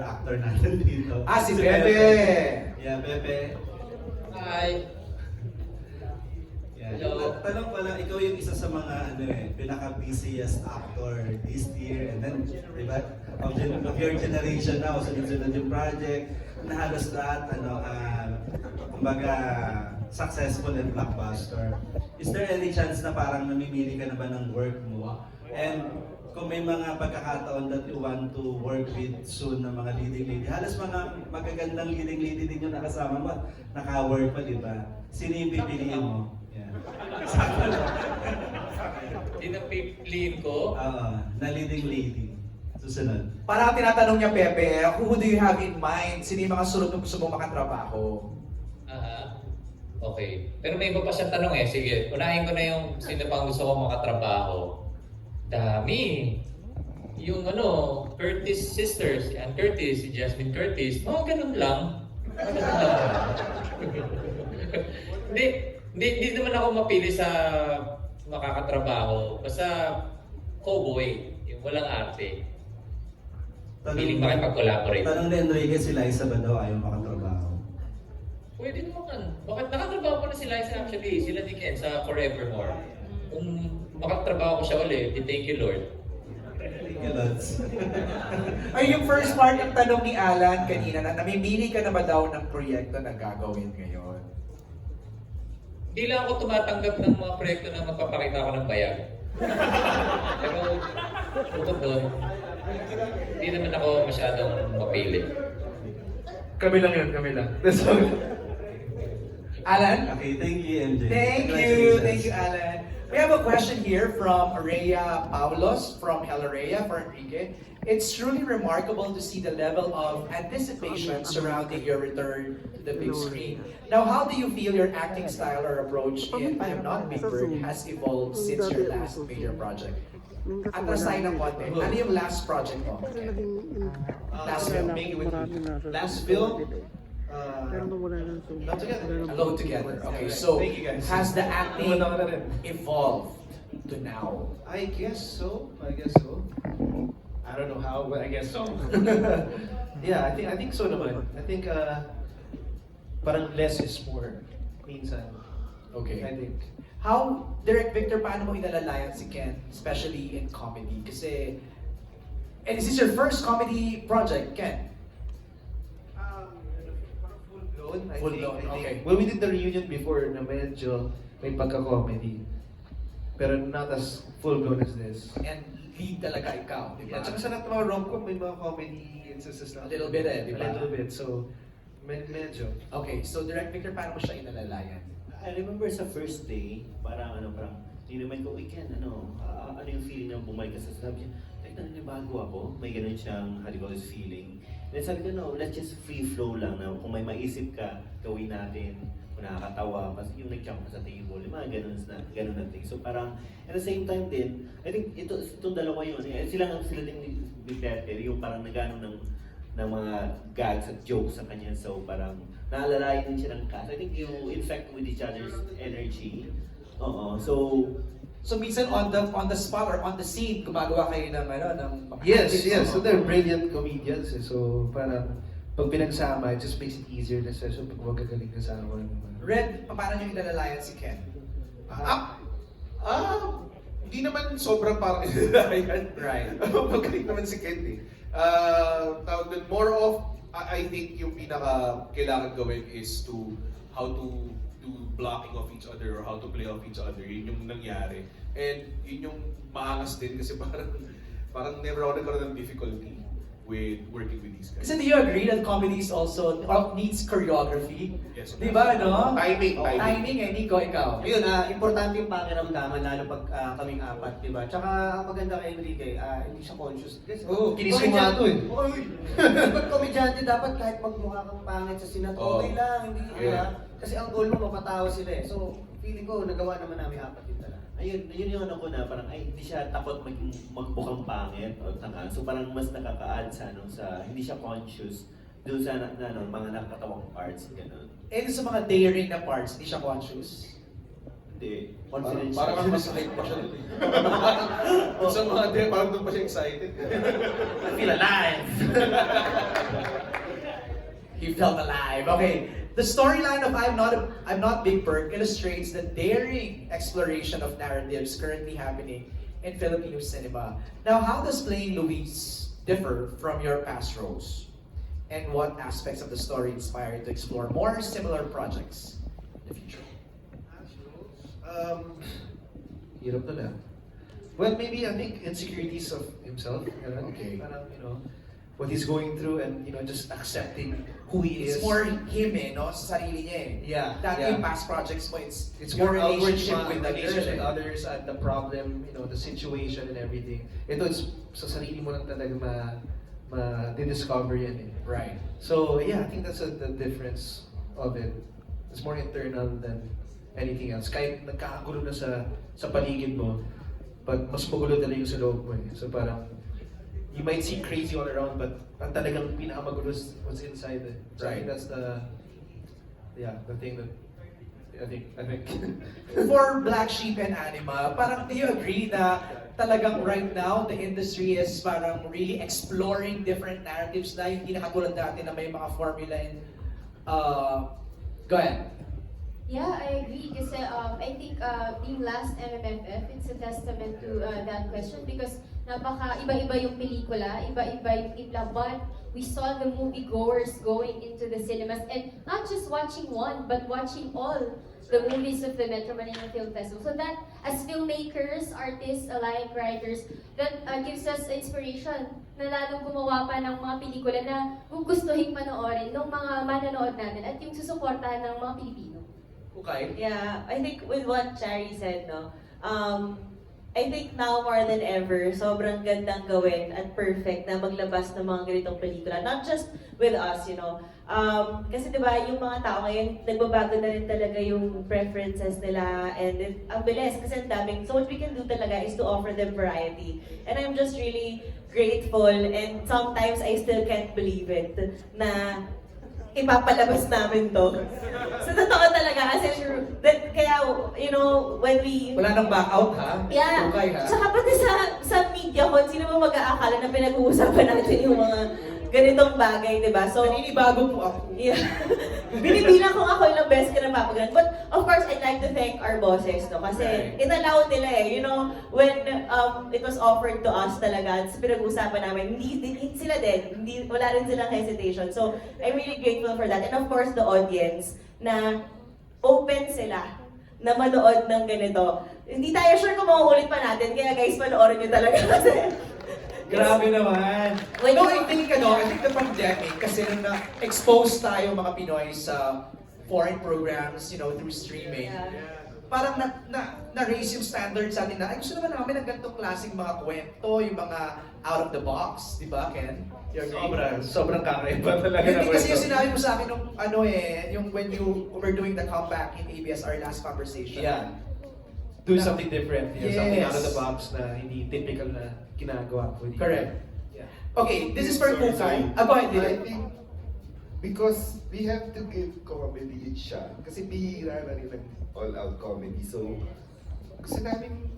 actor natin dito. Si Pepe! Yeah, Pepe. Hi! Yeah. Hello. Tanong pala, ikaw yung isa sa mga pinaka-busiest actor this year, and then, di ba, of your generation now, sunod-sunod yung project, na halos lahat, kumbaga, successful and blockbuster. Is there any chance na parang namimili ka na ba ng work mo? And kung may mga pagkakataon that you want to work with soon na mga leading lady, halos mga magagandang leading lady din yung nakasama mo, naka-work pa, di ba? Sino yung pipiliin mo? Yeah. Sino pipiliin ko? Na leading lady. Susunod. Parang tinatanong niya, Pepe, who do you have in mind? Sino yung mga sunod na gusto mong makatrabaho? Okay. Pero may iba pa siyang tanong eh. Sige, unahin ko na yung sino pang gusto ko makatrabaho. Dami. Yung Curtis sisters, si Ann Curtis, si Jasmine Curtis, ganun lang. Hindi naman ako mapili sa makakatrabaho. Basta cowboy, yung walang arte. Piling makipag-collaborate. Tanong ni Enrique, si Liza ba daw ayaw makatrabaho? Pwede naman. Bakit nakatrabaho ko na si Liza actually, sila ni Ken sa Forevermore. Kung makatrabaho ko siya ulit, thank you Lord. Thank you, Lods. Ay, yung first part ng tanong ni Alan kanina, na namimili ka na ba daw ng proyekto na gagawin ngayon? Hindi lang ako tumatanggap ng mga proyekto na magpapakita ako ng bayag. Pero bukod doon, hindi naman ako masyadong mapili. Kami lang yun, kami lang. Alan? Okay, thank you, MJ. Thank you, Alan. We have a question here from Rhea Paulos from Rhea for Enrique. It's truly remarkable to see the level of anticipation surrounding your return to the big screen. Now, how do you feel your acting style or approach in I Am Not Big Bird has evolved since your last major project? Atras tayo ng konti. Ano yung last project mo? Last film. Last film? Not together. Alone together. Okay, so has the acting evolved to now? I guess so. I don't know how, but I guess so. Yeah, I think so naman. I think parang less is more. Minsan. Okay. I think. How, Direct Victor, paano mo inalalayan si Ken, especially in comedy? Kasi, and is this your first comedy project, Ken? Full-blown, okay. Well, we did the reunion before na medyo may pagka-comedy. Pero not as full-blown as this. And lead talaga ikaw, di ba? Yeah, tsaka sa lahat ng mga rom-com, may mga comedy instances na. A little bit di ba? A little bit, so medyo. Okay, so Direct Victor, paano mo siya inalalayan? I remember sa first day, parang tinamay ko, weekend, ano yung feeling na bumalik ka sa sabi niya, naninibago ako, may ganun siyang, how do you call this, feeling. Then sabi ko, no, let's just free flow lang na kung may maisip ka, gawin natin, kung nakakatawa, kasi yung nag-jump ka sa table, yung mga ganun na thing. So parang, at the same time din, I think itong dalawa yun, sila din ni Peter, yung parang nagano ng mga gags at jokes sa kanya, so parang naalalayan din siya ng cast. I think you infect with each other's energy. So minsan on the spot or on the scene, gumagawa kayo ng Yes. So they're brilliant comedians. So parang pag pinagsama, it just makes it easier na session pag magagaling kasama. Red, paano nyo inalalayan si Ken? Hindi naman sobrang parang inilalayan. Right. Magaling naman si Ken eh. Tawag doon, more of, I think yung pinaka kailangan gawin is how to do blocking of each other or how to play off each other. Yun yung nangyari. And yun yung maangas din kasi parang never ako nagkaroon ng difficulty with working with these guys. Kasi do you agree that comedy is also needs choreography? Yes. Di ba, no? Timing. Timing Nico, ikaw. Yun, importante yung pakiramdaman, lalo pag kaming apat, di ba? Tsaka ang maganda kay Enrique, hindi siya conscious. Kinis ko nga ito eh. Pag komedyante, dapat kahit magmukha kang pangit sa sinat, okay lang, hindi Yeah. Kasi ang goal mo, mapatawa sila eh. So, feeling ko, nagawa naman namin apat yun talaga. Ayun yung ko na parang hindi siya takot magbukang pangit o tanga. So parang mas nakaka-add sa hindi siya conscious doon sa mga nakakatawang parts, gano'n. And sa mga daring na parts, hindi siya conscious? Hindi. Confidential. Parang mas hype pa siya doon eh. Sa mga parang doon pa siya excited. I feel alive! He felt alive. Okay, the storyline of I'm Not Big Bird illustrates the daring exploration of narratives currently happening in Filipino cinema. Now, how does playing Luis differ from your past roles? And what aspects of the story inspire you to explore more similar projects in the future? Hirap na lang. Well, maybe I think insecurities of himself. Okay. Parang, what he's going through and, just accepting who he is. It's more him no? Sa sarili niya Yeah, That yeah. yung past projects mo, it's More your outward relationship with relationship others. with others and the problem, the situation and everything. Ito, it's sa sarili mo lang talaga ma-discover yan eh. Right. So, yeah, I think that's the difference of it. It's more internal than anything else. Kahit nagkakagulo na sa paligid mo, but mas magulo talaga yung sa loob mo eh. So parang, you might see crazy all around, but ang talagang pinakamagulo is what's inside it. So I think that's the thing that I think. For Black Sheep and Anima, parang do you agree na talagang right now, the industry is parang really exploring different narratives na hindi na katulad dati na may mga formula and go ahead. Yeah, I agree. Kasi I think being last MMFF, it's a testament to that question because napaka iba-iba yung pelikula, iba-iba yung timpla, but we saw the moviegoers going into the cinemas and not just watching one, but watching all the movies of the Metro Manila Film Festival. So that, as filmmakers, artists, alike, writers, that gives us inspiration na lalong gumawa pa ng mga pelikula na gugustuhin panoorin ng mga manonood natin at yung susuportahan ng mga Pilipino. Okay. Yeah, I think with what Chari said, no, I think now more than ever, sobrang gandang gawin at perfect na maglabas ng mga ganitong pelikula. Not just with us, kasi diba, yung mga tao ngayon, nagbabago na rin talaga yung preferences nila and ang bilis kasi ang daming, so what we can do talaga is to offer them variety. And I'm just really grateful and sometimes I still can't believe it na ipapalabas namin to. So, totoo talaga. Kasi, kaya, when we... Wala nang back out ha? Yeah. Okay ha? Saka pati sa media ko, sino ba mag-aakala na pinag-uusapan natin yung mga ganitong bagay, di ba? So, Naninibago po ako. yeah. Binibilang ko ako ilang beses ka napapagano. But, of course, I'd like to thank our bosses, no? Kasi, Right. inallow nila eh. When it was offered to us talaga, sa pinag-uusapan namin, hindi sila din. Wala rin silang hesitation. So, I'm really grateful for that. And of course, the audience, na open sila na manood ng ganito. Hindi tayo sure kung mauulit pa natin, kaya guys, panoorin nyo talaga kasi Grabe naman. When No, you- I think the pandemic, kasi nung na-expose tayo mga Pinoy sa foreign programs, through streaming, Yeah. parang na-raise yung standards sa atin na, ay gusto naman namin ng ganitong klaseng mga kwento, yung mga out of the box, di ba, Ken? You agree? Sobrang kakaiba talaga Yun na din kasi yung kwento. sinabi mo sa akin nung yung when you were doing the comeback in ABS, our last conversation. Yeah. Do something different. Something out of the Yes. box na hindi typical na ginagawa ko. Correct. Yeah. Okay, this is for Sorry, Kukay. sorry. Go ahead, I Dylan. think because we have to give comedy its shot. Kasi bihira na rin ang all-out comedy. So, gusto namin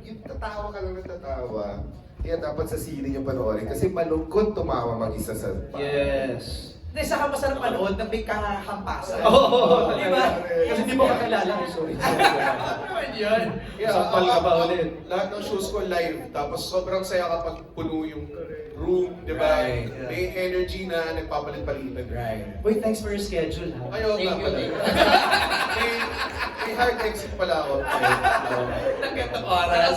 yung tatawa ka lang ng tatawa. Kaya dapat sa sine yung panoorin. Kasi malungkot tumawa mag-isa sa Yes. Hindi, saka masarap manood na may kahampasan. Oo. Di ba? Kasi di mo kakilala ko. Sorry. Ano naman yun? Sampal ka ba ulit? Lahat ng shows ko live, tapos sobrang saya kapag puno yung room, di ba? Right, yeah. May energy na nagpapalit-palitan. Right. Wait, thanks for your schedule, ha? Ayaw nga pala. may hard exit pala ako. Nagkatong oras.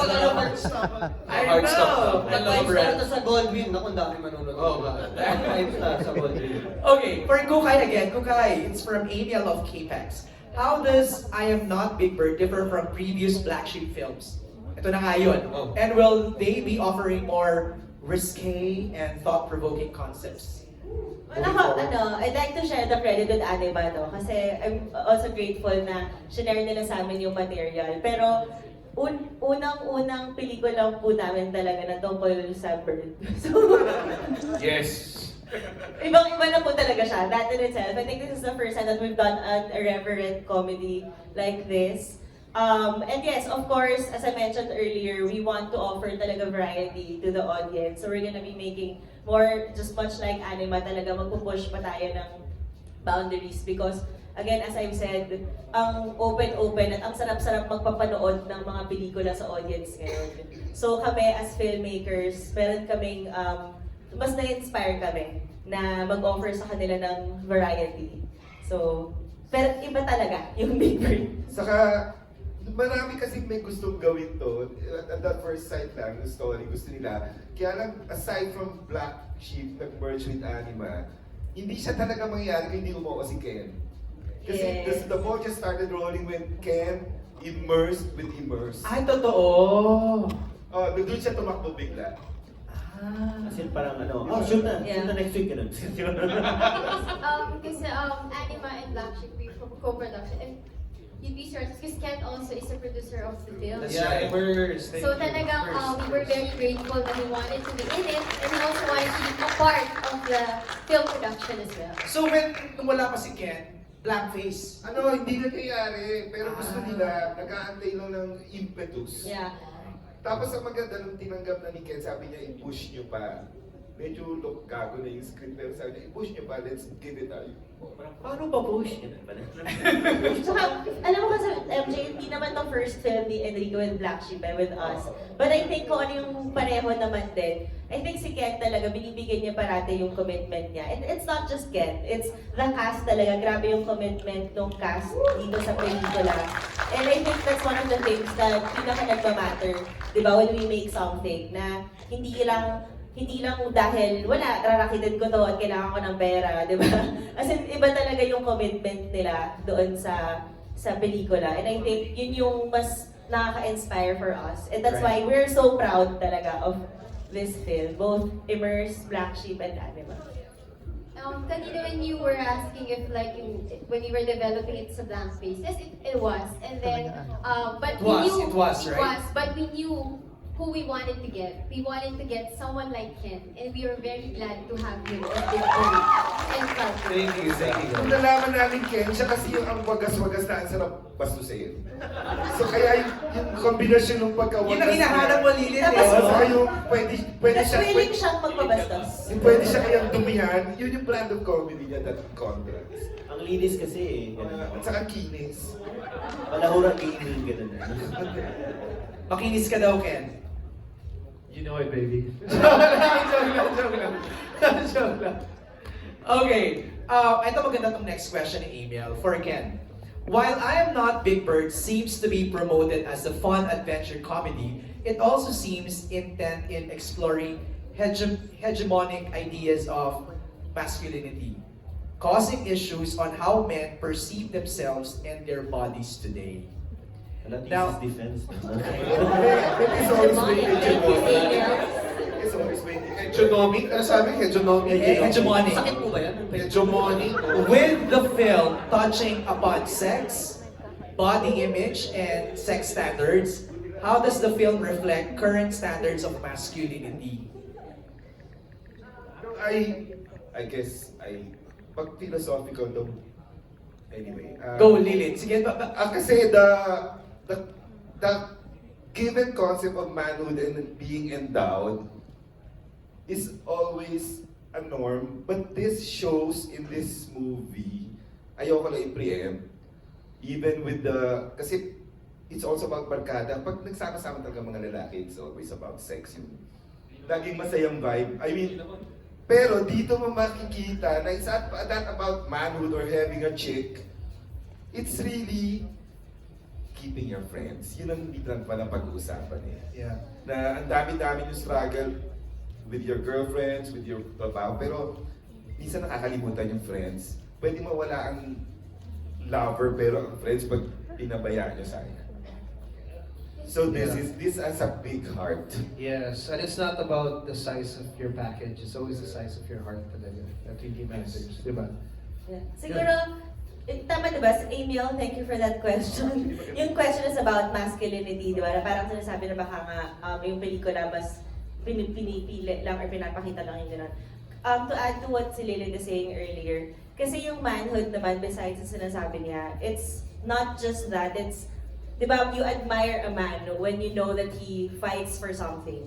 I Hard stop. know. Five star to sa Goldwyn. Naku, ang dami manonood. Oo nga. Five star sa Goldwyn. Okay, for Kukay again. Kukay, it's from Amy. I love K-Pax. How does I Am Not Big Bird differ from previous Black Sheep films? Ito na nga yun. Oh. And will they be offering more risque and thought-provoking concepts? Well, I'd like to share the credit with Anima, no? Kasi I'm also grateful na shinare nila sa amin yung material. Pero, unang-unang pelikula po namin talaga na tungkol sa bird. So, Yes. ibang-iba na po talaga siya, that in itself. I think this is the first time that we've done an irreverent comedy like this. And yes, of course, as I mentioned earlier, we want to offer talaga variety to the audience. So we're gonna be making more, just much like Anima, talaga magpupush pa tayo ng boundaries because again, as I've said, ang open-open at ang sarap-sarap magpapanood ng mga pelikula sa audience ngayon. So kami as filmmakers, meron kaming, mas na-inspire kami na mag-offer sa kanila ng variety. So, pero iba talaga yung Big Bird. Saka, marami kasi may gustong gawin to. At that first sight lang, yung story, gusto nila. Kaya lang, aside from Black Sheep nag-merge with Anima, hindi siya talaga mangyayari kung hindi umuha si Ken. Kasi the ball just started rolling when Ken immersed with Immerse. Ay, totoo! Oh, doon siya tumakbo bigla. Kasi parang shoot na next week ganun. Kasi Anima and Black Sheep, we co-production. And you'd be surprised because Ken also is a producer of the film. That's right. So talagang we were very grateful that he wanted to be in it and he also wanted to be a part of the film production as well. So nung wala pa si Ken, blackface. Hindi nangyayari. Pero gusto nila, nag-aantay lang ng impetus. Yeah. Tapos ang maganda nung tinanggap na ni Ken, sabi niya, i-push niyo pa. Medyo gago na yung script, pero sabi niya, i-push niyo pa, let's give it a... Paano pa push? Ganun pala. Saka, alam mo kasi, MJ, hindi naman the first film ni Enrique with Black Sheep with us. But I think kung ano yung pareho naman din, I think si Ken talaga, binibigyan niya parati yung commitment niya. And it's not just Ken, it's the cast talaga. Grabe yung commitment ng cast dito sa pelikula. And I think that's one of the things that pinaka nagmamatter, di ba, when we make something, na hindi lang dahil wala, rarakitin ko to at kailangan ko ng pera, di ba? As in, iba talaga yung commitment nila doon sa pelikula. And I think yun yung mas nakaka-inspire for us. And that's why we're so proud talaga of this film, both Immerse, Black Sheep, and Anima. Kanina when you were asking if when you were developing it sa blank space, yes, it was. And then, but It was, right? But we knew who we wanted to get. We wanted to get someone like Ken, and we were very glad to have him as Big Bird and Falcon. Thank you. Kung nalaman namin Ken, siya kasi yung ang wagas-wagas na ang sarap bastusin. So kaya yung kombinasyon ng pagkawagas Yun ang hinahanap mo, Lilith. Tapos, Saka yung pwede Mas siya, willing siyang magpabastos. yung pwede siya kayang dumihan, yun yung brand of comedy niya, that contrast. Ang linis kasi At saka kinis. Palahura gaming ganun. Makinis ka daw, Ken. You know it, baby. Joke lang. Okay, ito maganda tong next question ni Emil for Ken. While I Am Not Big Bird seems to be promoted as a fun adventure comedy, it also seems intent in exploring hegemonic ideas of masculinity, causing issues on how men perceive themselves and their bodies today. Now, defense. It's always been hegemonic. It's always been Hegemonic? Ano sabi? Hegemonic? Hegemonic. Sakit po ba yan? Hegemonic? With the film touching upon sex, body image, and sex standards, how does the film reflect current standards of masculinity? I guess, pag philosophical daw, anyway. Go, Lilith. Sige, Kasi the given concept of manhood and being endowed is always a norm, but this shows in this movie, ayoko na i-preempt, even with kasi it's also about barkada. Pag nagsama-sama talaga mga lalaki, it's always about sex yung laging masayang vibe. I mean, pero dito mo makikita na it's not that about manhood or having a chick. It's really keeping your friends. Yun ang hindi lang pala pag-uusapan eh. Yeah. Na ang dami-dami yung struggle with your girlfriends, with your trabaho, pero minsan nakakalimutan yung friends. Pwede mawala ang lover, pero ang friends pag pinabayaan nyo sayang. So this has a big heart. Yes, and it's not about the size of your package, it's always the size of your heart talaga. That really matters, di ba? Yeah. Siguro, tama diba? Emil, thank you for that question. Yung question is about masculinity, di ba? Na parang sinasabi na baka nga yung pelikula mas pinipili lang or pinapakita lang yung gano'n. To add to what si Lilith is saying earlier, kasi yung manhood naman, besides sa sinasabi niya, it's not just that, it's, di ba, you admire a man when you know that he fights for something.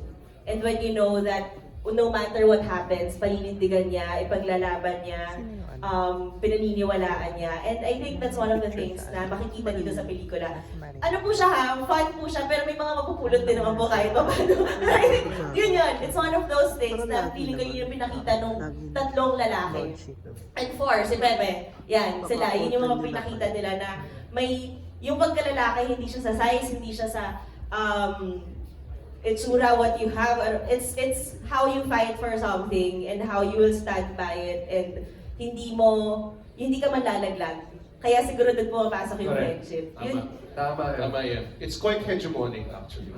And when you know that no matter what happens, paninindigan niya, ipaglalaban niya, pinaniniwalaan niya. And I think that's one of the things na makikita dito sa pelikula. Ano po siya ha, fun po siya, pero may mga mapupulot din naman po kahit pa paano. I think, yun. It's one of those things na feeling ko yun yung pinakita nung tatlong lalaki. And four, si Bebe. Yan, sila. Yun yung mga pinakita nila na may, yung pagkalalaki, hindi siya sa size, hindi siya sa, itsura, what you have, it's how you fight for something and how you will stand by it and hindi ka manlalaglag. Kaya siguro doon pumapasok yung Correct. friendship. Tama yan. It's quite hegemonic actually.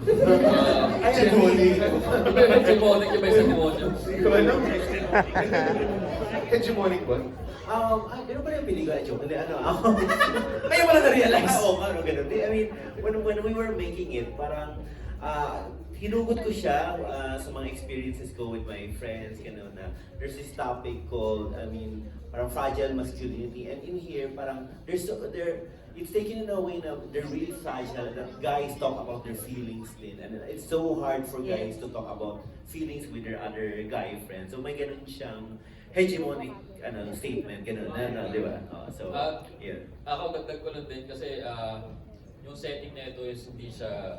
Hegemonic. Hegemonic yung may sa demonyo. Hindi ko alam. Hegemonic ba? Ganun ba yung pelikula? Joke, hindi, Ngayon mo lang na-realize. Oo, ganun. I mean, when we were making it, parang, hinugot ko siya sa mga experiences ko with my friends, gano'n na there's this topic called, parang fragile masculinity. And in here, parang, it's taken in a way na they're really fragile, that guys talk about their feelings din. And it's so hard for guys to talk about feelings with their other guy friends. So may ganun siyang hegemonic statement, gano'n na, di ba? So, yeah. Ako, dagdag ko lang din kasi yung setting na ito is hindi siya,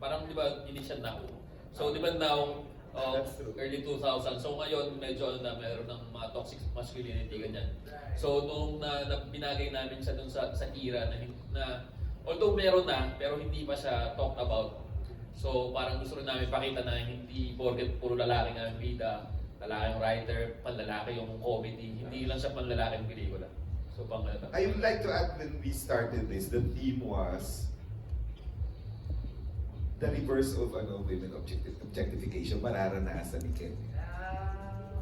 parang di ba, hindi siya now. So di ba now, early 2000, so ngayon medyo meron ng mga toxic masculinity, ganyan. So nung binagay namin siya dun sa era na although meron na, pero hindi pa siya talked about. So parang gusto rin namin pakita na hindi porket puro lalaki nga ang bida, lalaking writer, panlalaki yung comedy, hindi lang siya panlalaking pelikula. So I would like to add, when we started this, the theme was the reverse of women objectification, mararanasan ni Ken.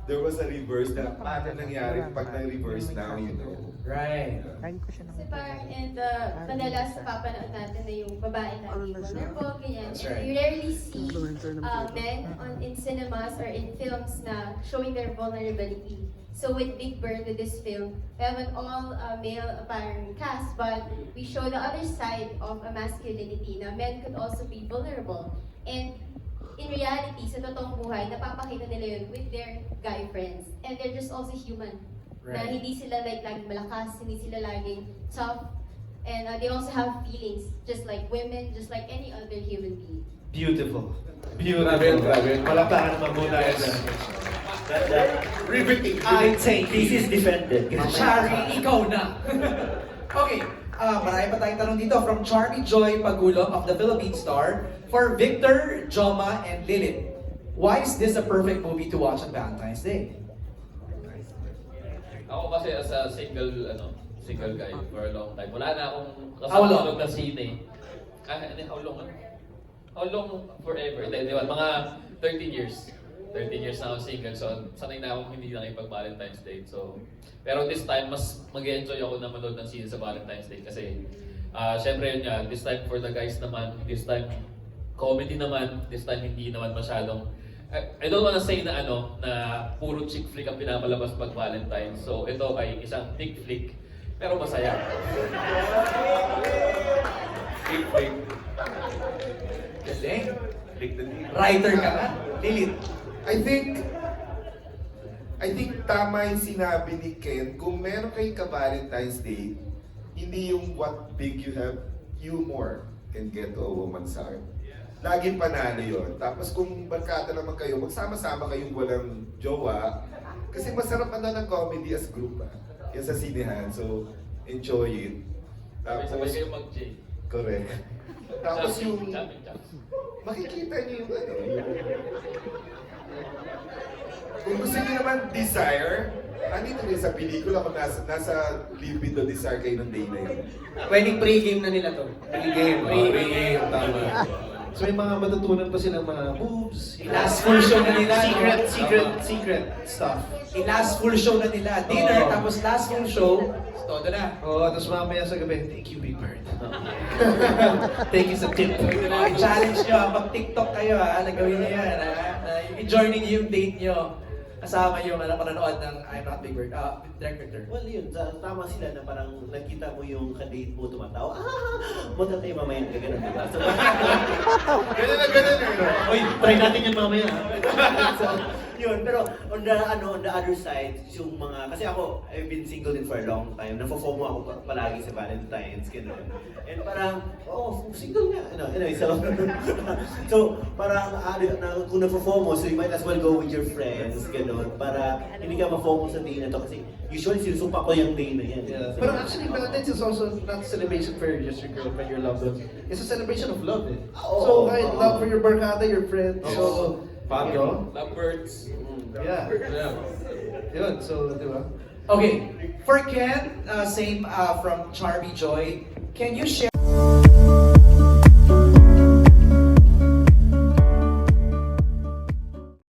There was a reverse na paano nangyari pag na-reverse now, you know. Right. Kasi parang madalas napapanood natin na yung babae lagi vulnerable, ganyan. That's And right. you rarely see men in cinemas or in films na showing their vulnerability. So with Big Bird, with this film, we have an all-male apparent cast, but we show the other side of a masculinity na men could also be vulnerable. And in reality, sa totoong buhay, napapakita nila yun with their guy friends. And they're just also human. Na Right. hindi sila laging malakas, hindi sila laging tough. And they also have feelings, just like women, just like any other human being. Beautiful. Grabe. Palakpakan naman muna yan. Riveting. I take This is defended. Shari, ikaw na. Okay, marami pa tayong tanong dito from Charmy Joy Pagulong of the Philippine Star for Victor, Joma, and Lilith. Why is this a perfect movie to watch on Valentine's Day? Ako kasi as a single guy for a long time. Wala na akong How long? kasalunod na scene. How long? How long forever? Di ba? Mga 13 years. 13 years na ako single, so sanay na akong hindi nakipag-Valentine's Day. So, pero this time, mas mag-enjoy ako na manood ng scene sa Valentine's Day kasi syempre yun nga, this time for the guys naman, this time comedy naman, this time hindi naman masyadong I don't wanna say na na puro chick flick ang pinapalabas pag Valentine's. So ito ay isang chick flick, pero masaya. Chick flick. Kasi, writer ka na. Lilith. I think tama yung sinabi ni Ken, kung meron kayong ka-Valentine's Day, hindi yung what big you have, humor can get to a woman's heart. Laging panalo yun. Tapos kung barkada naman kayo, magsama-sama kayong walang jowa, kasi masarap ng comedy as group yan sa sinehan, so enjoy it. Sabay kayo mag-J. Correct. Tapos yung, Champion. makikita niyo yung kung gusto niyo naman desire, andito rin sa pelikula kung nasa libido desire kayo ng day na yun. Pwedeng pre-game na nila to. Pre-game. Tama. So may mga matutunan pa silang mga moves. Last full show na nila. Secret stuff. Last full show na nila. Dinner, tapos last full show, todo na. Oo, tapos mamaya sa gabi, thank you, Big Bird. Thank you sa tip. I-challenge nyo, mag-TikTok kayo nagawin nyo yan I-journey nyo yung date nyo. kasama yung panonood ng I'm Not Big Bird, Direct Victor. Well, yun, tama sila na parang nakita mo yung kadate mo tumatawa. Munta tayo mamaya ka ganun, diba? So, Ganun na ganun eh. Uy, try natin yan mamaya. so, yun, pero on the other side, yung mga, kasi ako, I've been single din for a long time. Nafo-FOMO ako palagi sa Valentine's, gano'n. And parang, single nga. Anyway, so parang, kung nafo-FOMO, so you might as well go with your friends, gano'n. Para hindi ka ma-focus sa day na to. Kasi usually, sinusumpa ko yung day na yan. Yeah. So, But actually, Valentine's is also not a celebration for just your girlfriend, your loved ones. It's a celebration of love, eh. So, kahit love for your barkada, your friend. So, Fabio. Lovebirds. Yeah. Yun, so, di ba? Okay, for Ken, same from Charmy Joy, can you share